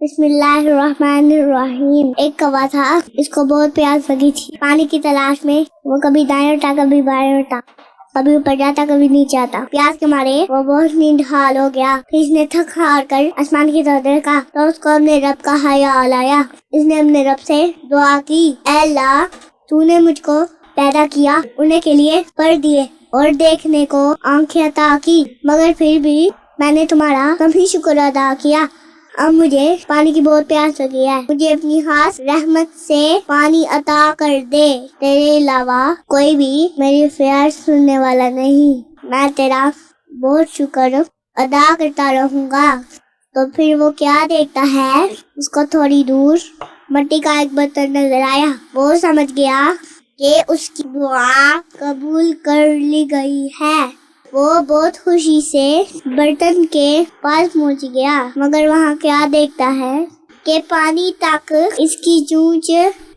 बिस्मिल्लाहिर्रहमानिर्रहीम। एक कौवा था, इसको बहुत प्यास लगी थी। पानी की तलाश में वो कभी दाएं उठा कभी बाएं उठा, कभी ऊपर जाता कभी नीचे आता। प्यास के मारे वो बहुत नींदहाल हो गया। फिर इसने थक हार कर आसमान की तरफ देखा तो उसको अपने रब का ख्याल आया। इसने अपने रब से दुआ की, ऐ अल्लाह, तूने मुझको पैदा किया, उन्हें के लिए पर दिए और देखने को आंखें अता की, मगर फिर भी मैंने तुम्हारा कम ही शुक्र अदा किया। अब मुझे पानी की बहुत प्यास लगी है, मुझे अपनी खास रहमत से पानी अता कर दे। तेरे अलावा कोई भी मेरी फरियाद सुनने वाला नहीं। मैं तेरा बहुत शुक्र अदा करता रहूंगा। तो फिर वो क्या देखता है, उसको थोड़ी दूर मिट्टी का एक बर्तन नजर आया। वो समझ गया कि उसकी दुआ कबूल कर ली गई है। वो बहुत खुशी से बर्तन के पास पहुंच गया, मगर वहाँ क्या देखता है कि पानी तक इसकी चोंच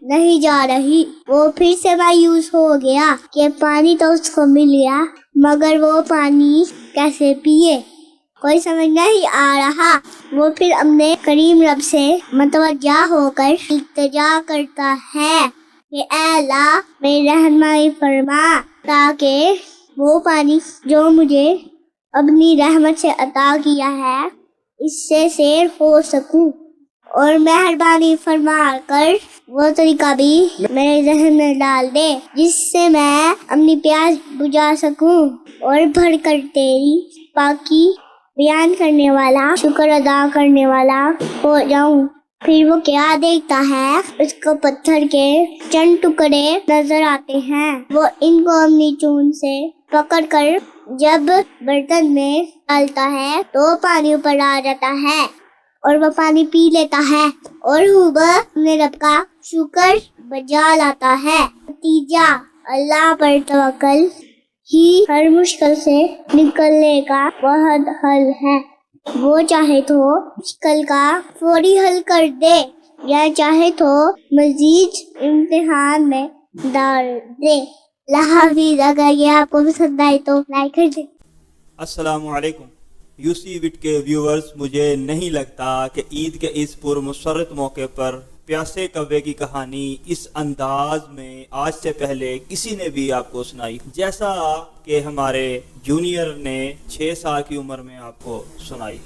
नहीं जा रही। वो फिर से मायूस हो गया कि पानी तो उसको मिल गया, मगर वो पानी कैसे पिए, कोई समझ नहीं आ रहा। वो फिर अपने करीम रब से मतवज्जा होकर इल्तिजा करता है कि ऐ अल्लाह, मेरी रहनुमाई फरमा, ताकि वो पानी जो मुझे अपनी रहमत से अता किया है, इससे सैर हो सकूं, और मेहरबानी फरमा कर वो तरीका भी मेरे ज़हन में डाल दे, जिससे मैं अपनी प्यास बुझा सकूं और भर कर तेरी पाकी बयान करने वाला, शुक्र अदा करने वाला हो जाऊं। फिर वो क्या देखता है, उसको पत्थर के चंद टुकड़े नजर आते हैं। वो इनको अपनी चून से पकड़ कर जब बर्तन में डालता है तो पानी ऊपर आ जाता है और वो पानी पी लेता है और खूब अपने रब का शुक्र बजा लाता है। नतीजा, अल्लाह पर तवक्कल ही हर मुश्किल से निकलने का बहुत हल है। वो चाहे तो मुश्किल का फौरी हल कर दे, या चाहे तो मजीद इम्तिहान में डाल दे। हाफिज़। अगर ये आपको पसंद आए तो लाइक कर दे। अस्सलामु अलैकुम यूसी विट के व्यूअर्स, मुझे नहीं लगता कि ईद के इस पुरमसरत मौके पर प्यासे कव्वे की कहानी इस अंदाज में आज से पहले किसी ने भी आपको सुनाई, जैसा कि हमारे जूनियर ने 6 साल की उम्र में आपको सुनाई।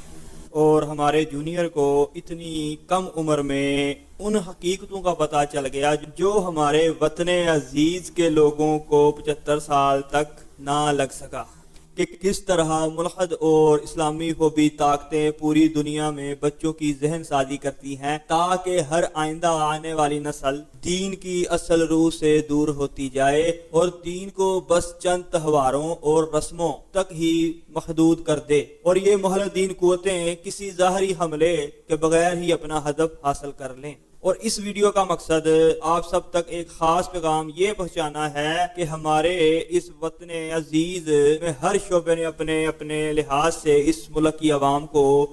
और हमारे जूनियर को इतनी कम उम्र में उन हकीकतों का पता चल गया जो हमारे वतन अजीज के लोगों को 75 साल तक ना लग सका, कि किस तरह मुल्हद और इस्लामी फोबी ताकतें पूरी दुनिया में बच्चों की जहन साजी करती हैं, ताकि हर आइंदा आने वाली नस्ल दीन की असल रूह से दूर होती जाए और दीन को बस चंद त्योहारों और रस्मों तक ही महदूद कर दे, और ये मुहल्लिदीन कुव्वतें किसी ज़ाहरी हमले के बगैर ही अपना हदफ हासिल कर लें। और इस वीडियो का मकसद आप सब तक एक खास पैगाम ये पहुंचाना है कि हमारे इस वतन अजीज में हर शोबे ने अपने अपने लिहाज से इस मुल्क की आवाम को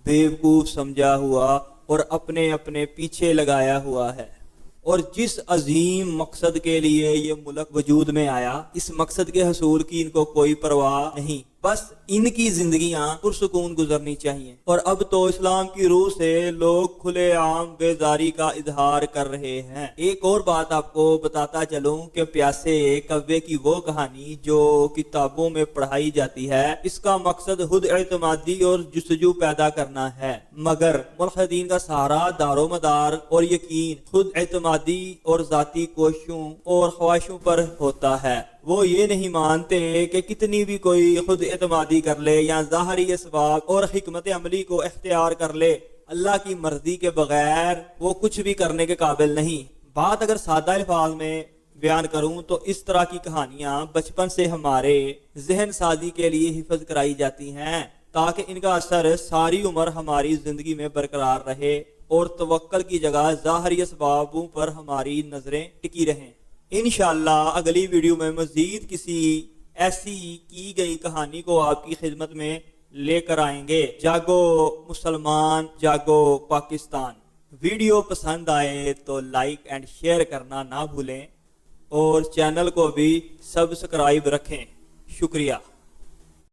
बेवकूफ़ समझा हुआ और अपने अपने पीछे लगाया हुआ है। और जिस अजीम मकसद के लिए ये मुल्क वजूद में आया, इस मकसद के हसूल की इनको कोई परवाह नहीं, बस इनकी जिंदगियां पुरसुकून गुजरनी चाहिए। और अब तो इस्लाम की रूह से लोग खुले आम बेजारी का इजहार कर रहे हैं। एक और बात आपको बताता चलूं कि प्यासे कव्वे की वो कहानी जो किताबों में पढ़ाई जाती है, इसका मकसद खुद एतमादी और जुस्तजू पैदा करना है, मगर मुल्हिदीन का सारा दारोमदार और यकीन खुद एतमादी और जाती कोशिशों और ख्वाहिशों पर होता है। वो ये नहीं मानते कि कितनी भी कोई खुद एतमादी कर ले या ज़ाहरी असबाब और हिकमत अमली को इख्तियार कर ले, अल्लाह की मर्जी के बगैर वो कुछ भी करने के काबिल नहीं। बात अगर सादा अल्फाज में बयान करूं तो इस तरह की कहानियां बचपन से हमारे जहन साजी के लिए हिफज कराई जाती हैं, ताकि इनका असर सारी उम्र हमारी जिंदगी में बरकरार रहे और तवक्कल की जगह ज़ाहरी असबाबों पर हमारी नजरें टिकी रहें। इंशाअल्लाह अगली वीडियो में मजीद किसी ऐसी की गई कहानी को आपकी खिदमत में लेकर आएंगे। जागो मुसलमान, जागो पाकिस्तान। वीडियो पसंद आए तो लाइक एंड शेयर करना ना भूलें और चैनल को भी सब्सक्राइब रखें। शुक्रिया।